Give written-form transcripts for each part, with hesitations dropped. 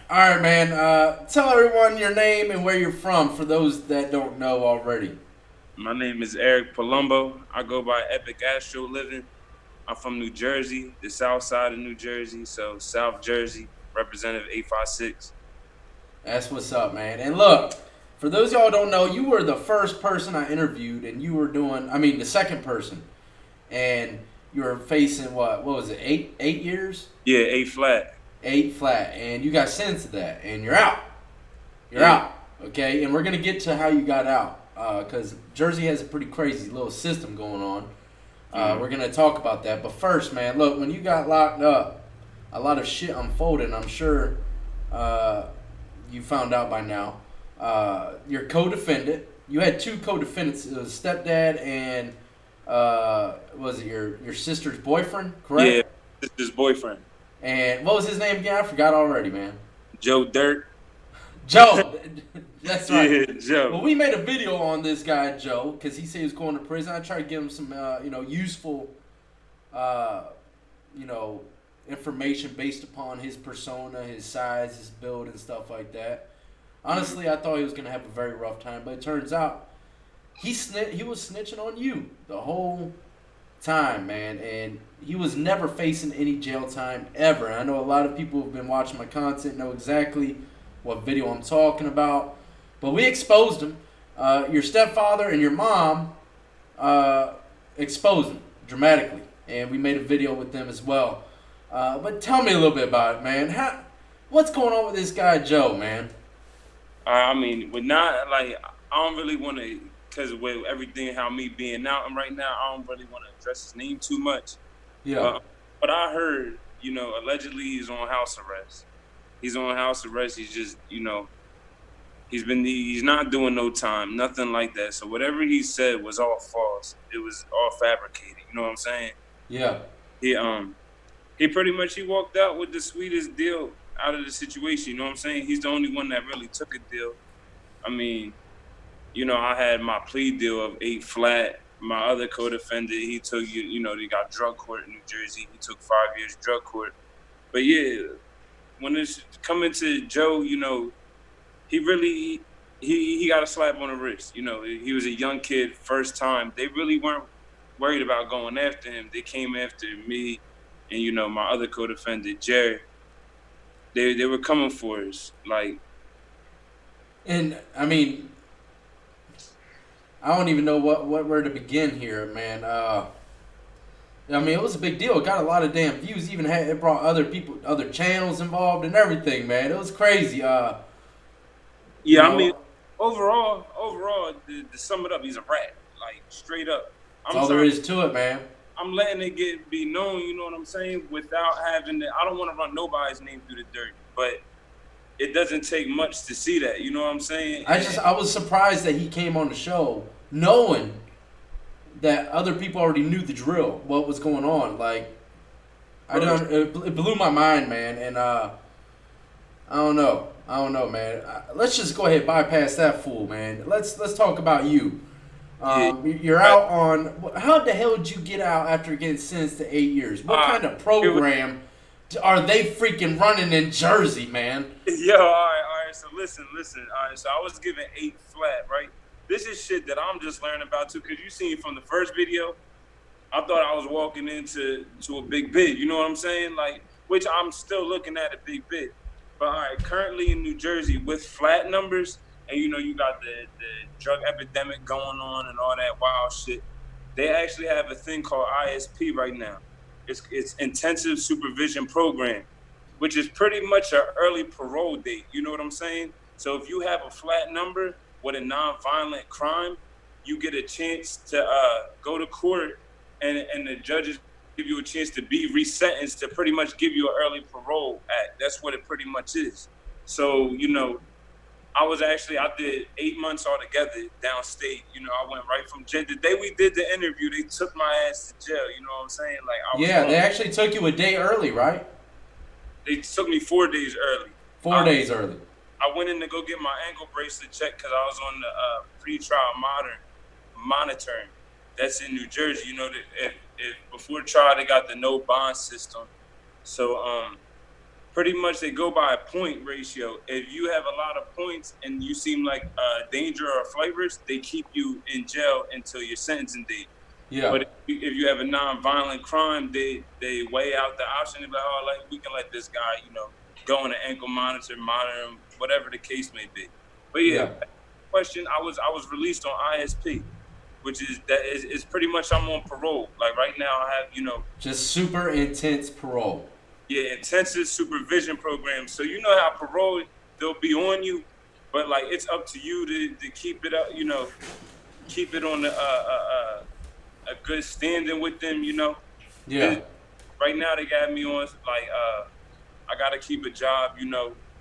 All right, man. Tell everyone your name and where you're from for those that don't know already. My name is Eric Palumbo. I go by Epic Astro Living. I'm from New Jersey, the south side of New Jersey, so South Jersey, Representative 856. That's what's up, man. And look, for those y'all who don't know, you were the first person I interviewed, and you were doing. I mean, the second person, and you were facing what? What was it? 8 years? Yeah, 8 flat. 8 flat, and you got sentenced to that, and you're out. You're Yeah. out. Okay, and we're gonna get to how you got out, because Jersey has a pretty crazy little system going on. We're gonna talk about that, but first, man, look, when you got locked up, a lot of shit unfolded. I'm sure you found out by now. Your co-defendant, you had two co-defendants, it was stepdad and was it your sister's boyfriend, Yeah, correct? this is his boyfriend, And what was his name again? I forgot already, man. Joe Dirt. Joe. That's right. Yeah, Well, Joe. we made a video on this guy Joe because he said he was going to prison. I tried to give him some, useful, uh, you know, information based upon his persona, his size, his build, and stuff like that. Honestly, I thought he was gonna have a very rough time, but it turns out he was snitching on you the whole time, man, and he was never facing any jail time ever. And I know a lot of people who've been watching my content know exactly what video I'm talking about, but we exposed him. Your stepfather and your mom uh, exposed him dramatically, and we made a video with them as well. But tell me a little bit about it, man. What's going on with this guy Joe, man? I mean, with not like I don't really want to, because with everything how me being out and right now, I don't really want to address his name too much. Yeah. But I heard, allegedly he's on house arrest. He's on house arrest. He's just, he's not doing no time, nothing like that. So whatever he said was all false. It was all fabricated. You know what I'm saying? Yeah. He pretty much he walked out with the sweetest deal out of the situation. You know what I'm saying? He's the only one that really took a deal. I mean, I had my plea deal of 8 flat. My other co-defendant, he took they got drug court in New Jersey. He took 5 years drug court. But yeah, when it's coming to Joe, he really he got a slap on the wrist. He was a young kid, first time. They really weren't worried about going after him. They came after me and my other co-defendant, Jerry. They were coming for us. Like, And I mean, I don't even know where to begin here, man. I mean, it was a big deal. It got a lot of damn views. Even it brought other people, other channels involved, and everything, man. It was crazy. You yeah, I mean, know, overall, to sum it up, he's a rat. Like, straight up. that's I'm all there sorry. is to it, man. I'm letting it be known, you know what I'm saying, without having to. I don't want to run nobody's name through the dirt, but it doesn't take much to see that. You know what I'm saying? I was surprised that he came on the show knowing that other people already knew the drill, what was going on. Like, it blew my mind, man. And I don't know, man. Let's just go ahead and bypass that fool, man. Let's talk about you. Yeah, You're right. out on. How the hell did you get out after getting sentenced to 8 years? What Uh, kind of it was, program are they freaking running in Jersey, man? yo, all right. So listen. All right, so I was given 8 flat, right? This is shit that I'm just learning about too, because you seen from the first video, I thought I was walking into a big bid. You know what I'm saying? Like, which I'm still looking at a big bid. But all right, currently in New Jersey with flat numbers, and you got the drug epidemic going on and all that wild shit. They actually have a thing called ISP right now. It's intensive supervision program, which is pretty much an early parole date. You know what I'm saying? So if you have a flat number with a non-violent crime, you get a chance to go to court, and the judges give you a chance to be resentenced to pretty much give you an early parole act. That's what it pretty much is. So I did 8 months altogether downstate. I went right from jail. The day we did the interview, they took my ass to jail. You know what I'm saying? Like, I was Yeah, they home. actually took you a day early, right? They took me 4 days early. 4 days early. I went in to go get my ankle bracelet checked because I was on the pre-trial monitoring. That's in New Jersey. That if before trial they got the no bond system. So pretty much they go by a point ratio. If you have a lot of points and you seem like danger or flight risk, they keep you in jail until your sentencing date. Yeah. But if you have a non-violent crime, they weigh out the option. They're like, oh, like we can let this guy, go on an ankle monitor him, whatever the case may be. But yeah. Question, I was released on ISP, which is pretty much I'm on parole. Like right now I have, just super intense parole. Yeah, intensive supervision program. So you know how parole, they'll be on you, but like it's up to you to keep it up, keep it on a good standing with them, Yeah. Right now they got me on like I gotta keep a job,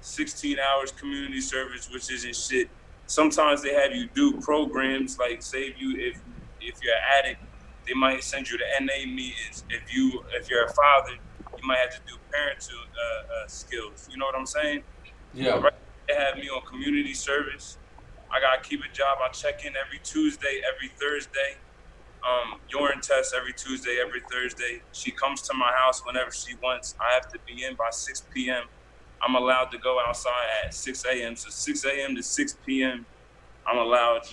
16 hours community service, which isn't shit. Sometimes they have you do programs like say if you're an addict, they might send you to NA meetings. If you're a father, you might have to do parental skills. You know what I'm saying? Yeah. Right, they have me on community service. I gotta keep a job. I check in every Tuesday, every Thursday. Urine test every Tuesday, every Thursday. She comes to my house whenever she wants. I have to be in by 6 p.m. I'm allowed to go outside at 6 a.m. So 6 a.m. to 6 p.m. I'm allowed,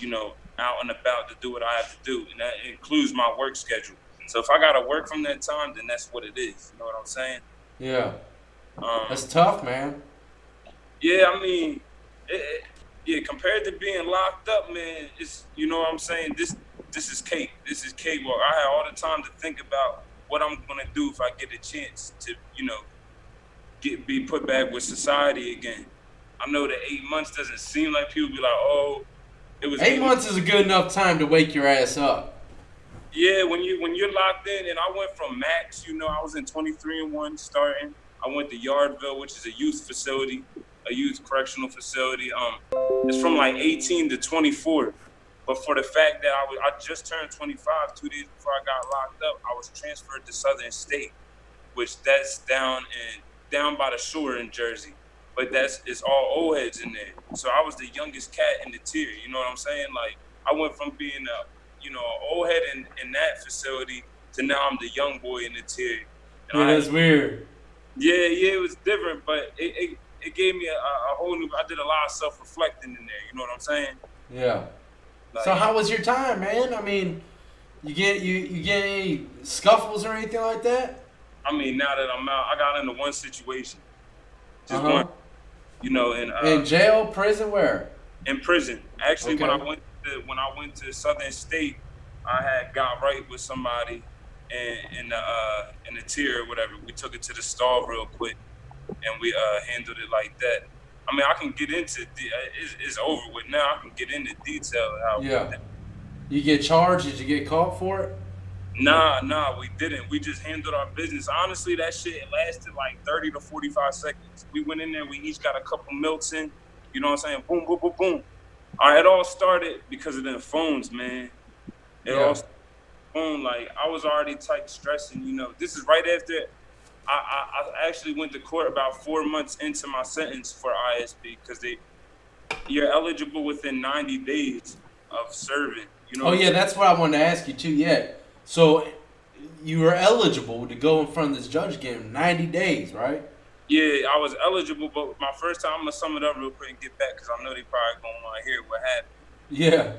out and about to do what I have to do. And that includes my work schedule. So if I got to work from that time, then that's what it is. You know what I'm saying? Yeah. That's tough, man. Yeah, I mean, compared to being locked up, man, it's, you know what I'm saying? This is cake. This is cakewalk. I had all the time to think about what I'm going to do if I get a chance to, be put back with society again. I know that 8 months doesn't seem like people be like, oh, it was 8 months is a good enough time to wake your ass up. Yeah, when you're locked in, and I went from max, I was in 23-1 starting. I went to Yardville, which is a youth facility, a youth correctional facility. It's from like 18 to 24. But for the fact that I just turned 25 2 days before I got locked up, I was transferred to Southern State, which that's down by the shore in Jersey. But it's all old heads in there. So I was the youngest cat in the tier. You know what I'm saying? Like I went from being an old head in that facility to now I'm the young boy in the tier. And that's weird. Yeah, it was different, but it gave me a whole new. I did a lot of self-reflecting in there. You know what I'm saying? Yeah. Like, so how was your time, man? I mean, you get any scuffles or anything like that? I mean, now that I'm out, I got into one situation. Just one. In jail, prison, where? In prison. Actually, Okay. when I went to Southern State, I had got right with somebody in the tier or whatever. We took it to the stall real quick, and we handled it like that. I mean, I can get into it's over with now. I can get into detail how. Yeah. You get charged? Did you get caught for it? Nah, we didn't. We just handled our business. Honestly, that shit lasted like 30 to 45 seconds. We went in there, we each got a couple milks in. You know what I'm saying? Boom, boom, boom, boom. It all started because of them phones, man. All phone, like I was already tight stressing, This is right after I actually went to court about 4 months into my sentence for ISP because you're eligible within 90 days of serving. Oh yeah, that's what I wanted to ask you too. Yeah. So you were eligible to go in front of this judge again 90 days, right? Yeah, I was eligible, but my first time, I'm going to sum it up real quick and get back because I know they probably going to want to hear what happened. Yeah.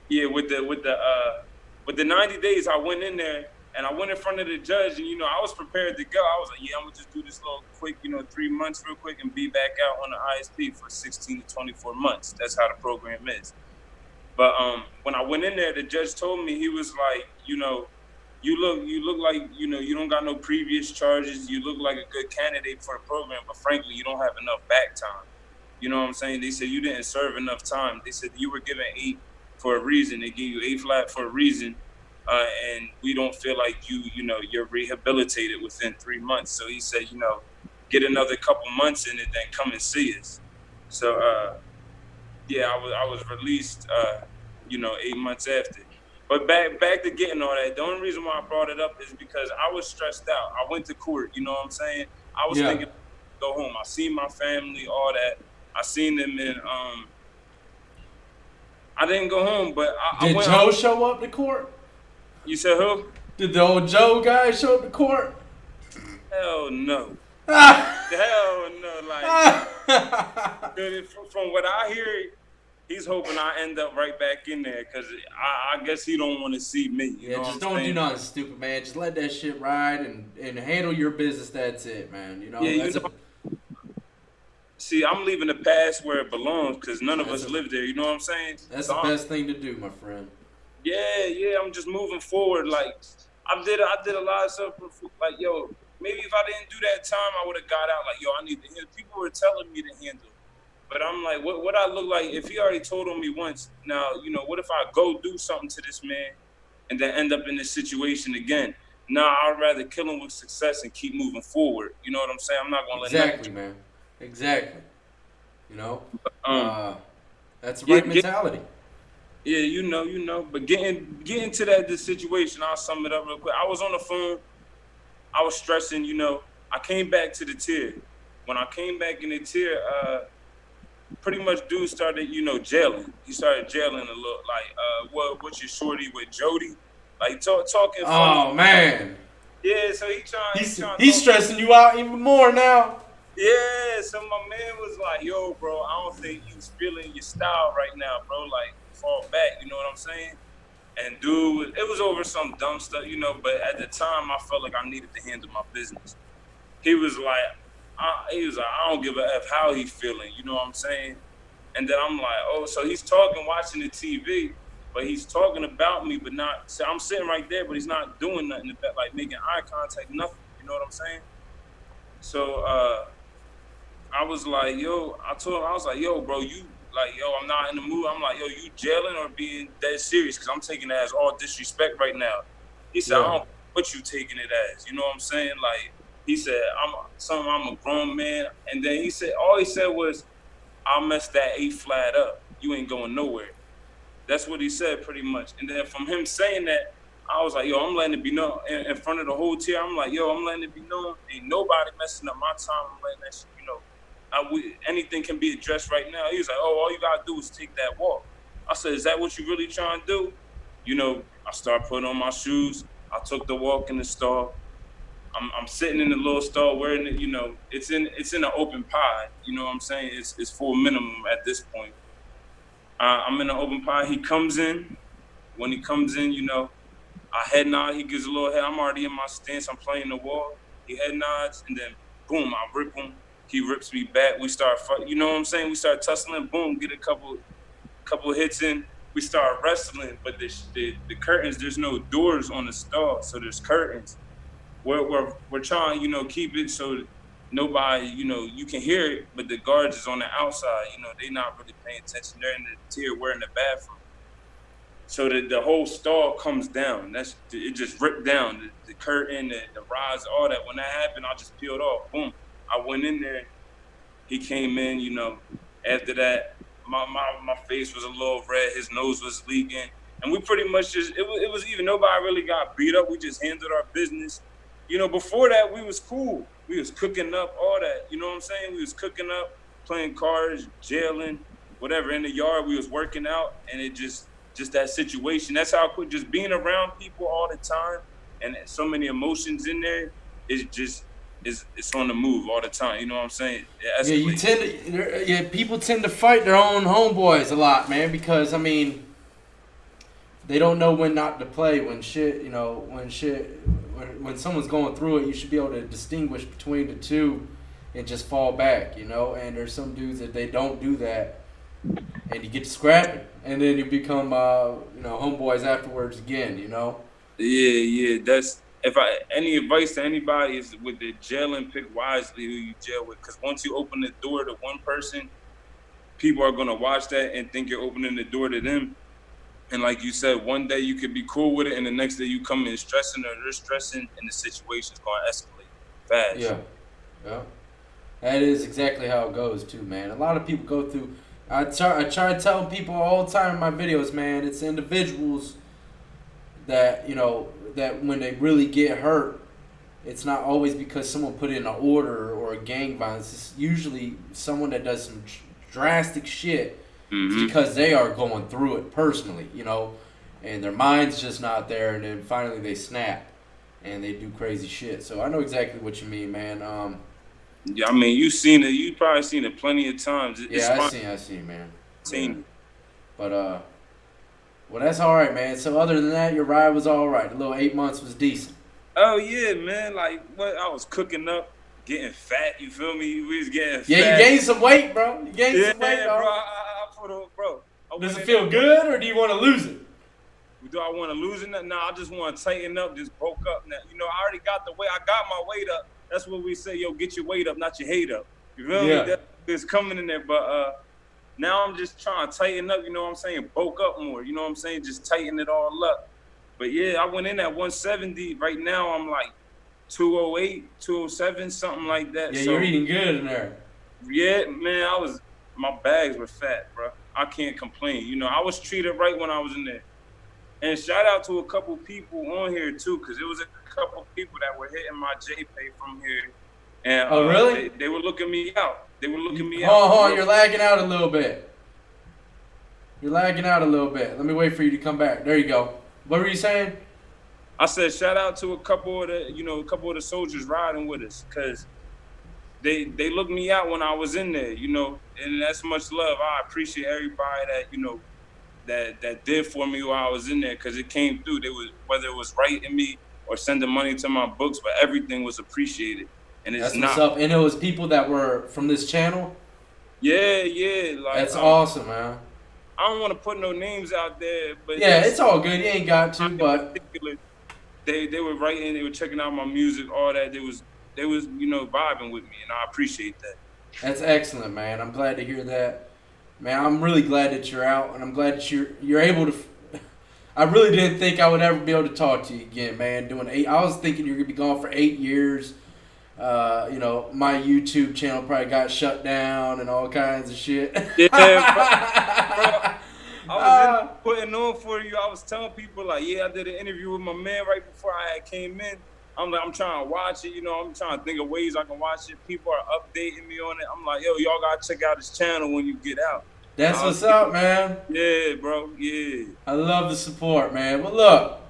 Yeah, with the 90 days, I went in there and I went in front of the judge and, I was prepared to go. I was like, yeah, I'm going to just do this little quick, 3 months real quick and be back out on the ISP for 16 to 24 months. That's how the program is. But when I went in there, the judge told me, he was like, you look like, you don't got no previous charges. You look like a good candidate for the program, but frankly, you don't have enough back time. You know what I'm saying? They said you didn't serve enough time. They said you were given 8 for a reason. They gave you 8 flat for a reason. And we don't feel like you're rehabilitated within 3 months. So he said, get another couple months in it, then come and see us. So, I was released, 8 months after. But back to getting all that, the only reason why I brought it up is because I was stressed out. I went to court, you know what I'm saying? I was thinking, go home. I seen my family, all that. I seen them in, I didn't go home, but I went. Did Joe show up to court? You said who? Did the old Joe guy show up to court? Hell no. Hell no, like, from what I hear, he's hoping I end up right back in there because I guess he don't want to see me. You know just what I'm don't do saying? nothing stupid, man. Just let that shit ride and handle your business. That's it, man. You know, Yeah, that's see, I'm leaving the past where it belongs because none of that's us live there. You know what I'm saying? that's So the best thing to do, my friend. yeah, I'm just moving forward. Like I did a lot of stuff. Like yo, maybe if I didn't do that time, I would have got out. Like yo, I need to handle. People were telling me to handle, but I'm like, what I look like if he already told on me once? Now you know, what if I go do something to this man and then end up in this situation again? Nah, I'd rather kill him with success and keep moving forward. You know what I'm saying? I'm not gonna let Exactly, nothing. man. Exactly. You know, Um, that's the yeah, right mentality. yeah, you know. But getting to the situation, I'll sum it up real quick. I was on the phone. I was stressing. You know, I came back to the tier. When I came back in the tier, pretty much dude started, you know, jailing. He started jailing a little. Like, what's your shorty with Jody? Like talking funny. Oh man, Yeah, so he trying to he's talk. stressing you out even more now. Yeah, so my man was like, yo, bro, I don't think you feeling your style right now, bro. Like, fall back, you know what I'm saying? And dude, it was over some dumb stuff, you know, but at the time I felt like I needed to handle my business. He was like, I don't give a F how he feeling, you know what I'm saying? And then I'm like, oh, so he's talking, watching the TV, but he's talking about me, but not, so I'm sitting right there, but he's not doing nothing, like making eye contact, nothing, you know what I'm saying? So, I was like, yo, I told him, I was like, yo, bro, you, like, yo, I'm not in the mood. I'm like, yo, you jailing or being dead serious? Because I'm taking it as all disrespect right now. He said, I don't know what you taking it as. You know what I'm saying? Like, he said, I'm a grown man. And then he said, all he said was, I'll mess that A flat up. You ain't going nowhere. That's what he said pretty much. And then from him saying that, I was like, yo, I'm letting it be known in front of the whole tier. I'm like, yo, I'm letting it be known. Ain't nobody messing up my time. I'm letting that shit, you know. Anything can be addressed right now. He was like, oh, all you gotta do is take that walk. I said, is that what you really trying to do? You know, I started putting on my shoes. I took the walk in the store. I'm sitting in the little store wearing it, you know, it's in an open pie. You know what I'm saying? It's full minimum at this point. I'm in an open pie. He comes in. When he comes in, you know, I head nod. He gives a little head. I'm already in my stance. I'm playing the wall. He head nods, and then boom, I rip him. He rips me back. We start, you know what I'm saying? We start tussling. Boom, get a couple hits in. We start wrestling, but the curtains. There's no doors on the stall, so there's curtains. We're trying, you know, keep it so nobody, you know, you can hear it, but the guards is on the outside. You know, they not really paying attention. They're in the tier. We're in the bathroom. So the whole stall comes down. It just ripped down. The curtain, the rods, all that. When that happened, I just peeled off. Boom. I went in there. He came in, you know. After that, my face was a little red. His nose was leaking. And we pretty much just, it was even, nobody really got beat up. We just handled our business. You know, before that, we was cool. We was cooking up, all that. You know what I'm saying? We was cooking up, playing cards, jailing, whatever. In the yard, we was working out. And it just that situation. That's how I quit. Just being around people all the time and so many emotions in there is just it's on the move all the time. You know what I'm saying? People tend to fight their own homeboys a lot, man, because I mean, they don't know when not to play. When someone's going through it, you should be able to distinguish between the two and just fall back, you know. And there's some dudes that they don't do that, and you get to scrapping, and then you become homeboys afterwards again, you know. Yeah. That's any advice to anybody is with the jailing, pick wisely who you jail with, because once you open the door to one person, people are gonna watch that and think you're opening the door to them. And like you said, one day you could be cool with it, and the next day you come in stressing or they're stressing, and the situation's gonna escalate fast. Yeah. That is exactly how it goes too, man. A lot of people go through. I try to tell people all the time in my videos, man. It's individuals that that when they really get hurt, it's not always because someone put in an order or a gang violence. It's usually someone that does some drastic shit. Mm-hmm. It's because they are going through it personally, you know, and their mind's just not there, and then finally they snap and they do crazy shit. So I know exactly what you mean, man. Yeah, I mean, you seen it. You probably seen it plenty of times. It's Yeah, fun. I seen, man. Seen Yeah. it. But well, that's all right, man. So other than that, your ride was all right. The little 8 months was decent. Oh yeah, man. Like what I was cooking up, getting fat. You feel me? We was getting Yeah, you fat. gained some weight, bro. You gained Yeah, some weight, bro. dog. I put on, bro. Does it feel good, or do you want to lose it? Do I want to lose it? Nah, I just want to tighten up, just bulk up. Now, you know, I already got the weight. I got my weight up. That's what we say, yo, get your weight up, not your hate up. You feel me? That is coming in there. But now I'm just trying to tighten up, you know what I'm saying? Bulk up more, you know what I'm saying? Just tighten it all up. But yeah, I went in at 170. Right now I'm like 208, 207, something like that. Yeah, so, you're eating good in there. Yeah, man, my bags were fat, bro. I can't complain. You know, I was treated right when I was in there. And shout out to a couple people on here too, because it was a couple people that were hitting my JPay from here. And oh, really? They were looking me out. They were looking me out. Hold on, you're lagging out a little bit. You're lagging out a little bit. Let me wait for you to come back. There you go. What were you saying? I said shout out to a couple of the soldiers riding with us, because they looked me out when I was in there, you know, and that's much love. I appreciate everybody that, you know, that did for me while I was in there, because it came through. Whether it was writing me or sending money to my books, but everything was appreciated. And it's That's what's up. And it was people that were from this channel? Yeah. Like, that's awesome, man. I don't want to put no names out there, but yeah, it's all good. You ain't got to, but they were writing, they were checking out my music, all that. They was you know, vibing with me, and I appreciate that. That's excellent, man. I'm glad to hear that. Man, I'm really glad that you're out, and I'm glad that you're able to. I really didn't think I would ever be able to talk to you again, man. I was thinking you're gonna be gone for 8 years. You know, my YouTube channel probably got shut down and all kinds of shit. Yeah, bro, I was putting on for you. I was telling people like, yeah, I did an interview with my man right before I came in. I'm like, I'm trying to watch it, you know, I'm trying to think of ways I can watch it. People are updating me on it. I'm like, yo, y'all gotta check out his channel when you get out. That's what's up, man. Yeah, bro. Yeah. I love the support, man. But look,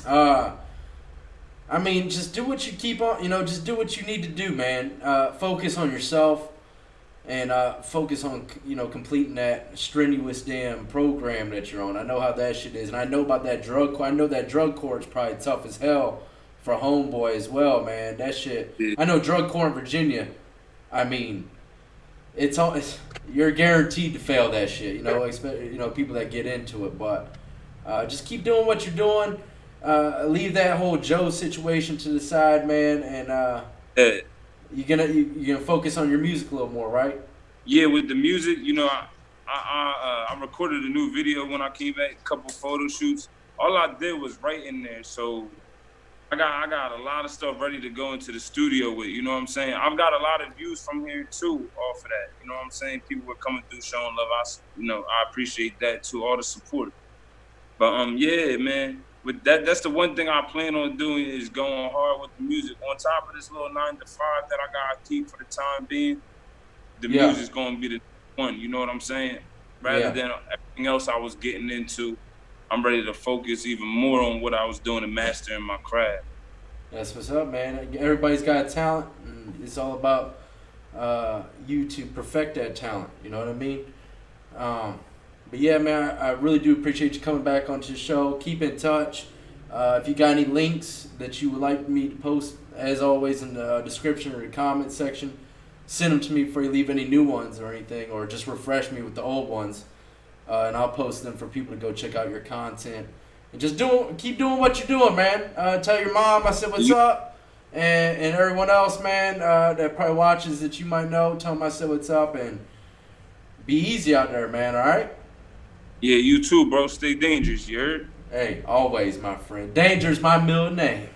I mean, just do what you keep on, you know, just do what you need to do, man. Focus on yourself and focus on, you know, completing that strenuous damn program that you're on. I know how that shit is. And I know about that drug court. I know that drug court's probably tough as hell for homeboy as well, man. That shit. Yeah. I know drug court in Virginia, I mean, you're guaranteed to fail that shit, you know, people that get into it. But just keep doing what you're doing. Leave that whole Joe situation to the side, man, and you're gonna focus on your music a little more, right? Yeah, with the music, you know, I recorded a new video when I came back, a couple photo shoots. All I did was write in there, so I got a lot of stuff ready to go into the studio with. You know what I'm saying? I've got a lot of views from here too, off of that. You know what I'm saying? People were coming through, showing love. I appreciate that too, all the support. But yeah, man. With that's the one thing I plan on doing is going hard with the music. On top of this little 9 to 5 that I gotta keep for the time being, the music's gonna be the one. You know what I'm saying? Rather than everything else I was getting into, I'm ready to focus even more on what I was doing and mastering my craft. That's what's up, man. Everybody's got a talent, and it's all about you to perfect that talent. You know what I mean? But yeah, man, I really do appreciate you coming back onto the show. Keep in touch. If you got any links that you would like me to post, as always, in the description or the comment section, send them to me before you leave any new ones or anything, or just refresh me with the old ones. And I'll post them for people to go check out your content. And just keep doing what you're doing, man. Tell your mom I said what's up. And everyone else, man, that probably watches that you might know, tell them I said what's up. And be easy out there, man, all right? Yeah, you too, bro. Stay dangerous, you heard? Hey, always, my friend. Danger's my middle name.